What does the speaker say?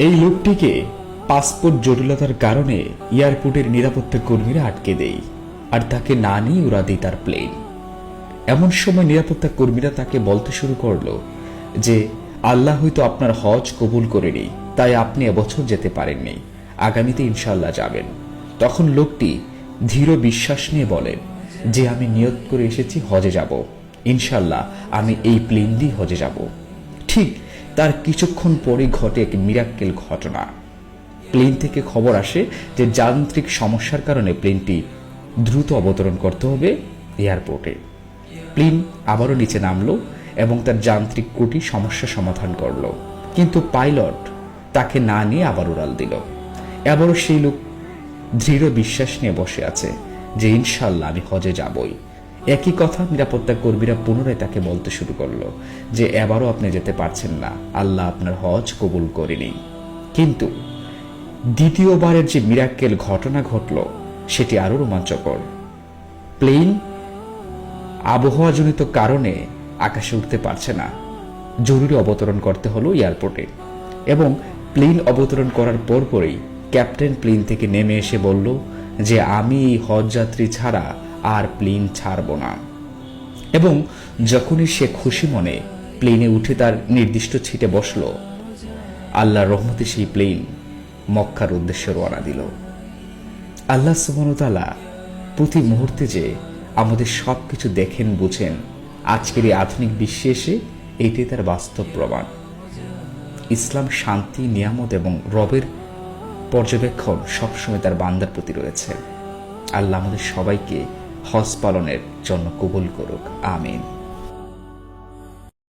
এই লোকটিকে পাসপোর্ট জটিলতার কারণে এয়ারপোর্টের নিরাপত্তা কর্মীরা আটকে দেয়, আর তাকে না নিয়ে উড়া দেয় তার প্লেন। এমন সময় নিরাপত্তা কর্মীরা তাকে বলতে শুরু করলো যে আল্লাহ হয়তো আপনার হজ কবুল করেনি, তাই আপনি এবছর যেতে পারেননি, আগামীতে ইনশাল্লাহ যাবেন। তখন লোকটি ধীর বিশ্বাস নিয়ে বলেন যে আমি নিয়ত করে এসেছি হজে যাব, ইনশাল্লাহ আমি এই প্লেন দিয়ে হজে যাব। ঠিক তার কিছুক্ষণ পরে ঘটে এক মিরাক্কেল ঘটনা। প্লেন থেকে খবর আসে যে যান্ত্রিক সমস্যার কারণে প্লেনটি দ্রুত অবতরণ করতে হবে এয়ারপোর্টে। প্লেন আবারও নিচে নামলো এবং তার যান্ত্রিক ত্রুটি সমস্যা সমাধান করলো, কিন্তু পাইলট তাকে না নিয়ে আবার উড়াল দিল। এবারও সেই লোক দৃঢ় বিশ্বাস নিয়ে বসে আছে যে ইনশাল্লাহ আমি হজে যাবই। একই কথা নিরাপত্তা কর্মীরা পুনরায় তাকে বলতে শুরু করলো যে এবারও আপনি যেতে পারছেন না, আল্লাহ আপনার হজ কবুল করেনি। কিন্তু দ্বিতীয়বারের যে মিরাক্কেল ঘটনা ঘটল সেটি আরো রোমাঞ্চকর। প্লেন আবহাওয়াজনিত কারণে আকাশে উঠতে পারছে না, জরুরি অবতরণ করতে হলো এয়ারপোর্টে। এবং প্লেন অবতরণ করার পরপরই ক্যাপ্টেন প্লেন থেকে নেমে এসে বলল যে আমি এই হজ যাত্রী ছাড়া আর প্লেন ছাড়ব না। এবং যখনই সে খুশি মনে প্লেনে উঠে তার নির্দিষ্ট ছিটে বসল, আল্লাহর রহমতে সেই প্লেন মক্কার উদ্দেশ্যে রওনা দিল। আল্লাহ সুবহানাহু ওয়া তাআলা প্রতি মুহূর্তে যে আমাদের সবকিছু দেখেন, বুঝেন, আজকের এই আধুনিক বিশ্বে এসে এটাই তার বাস্তব প্রমাণ। ইসলাম শান্তি, নিয়ামত এবং রবের পর্যবেক্ষণ সবসময় তার বান্দার প্রতি রয়েছে। আল্লাহ আমাদের সবাইকে হজ পালনের জন্য কবুল করুক, আমিন।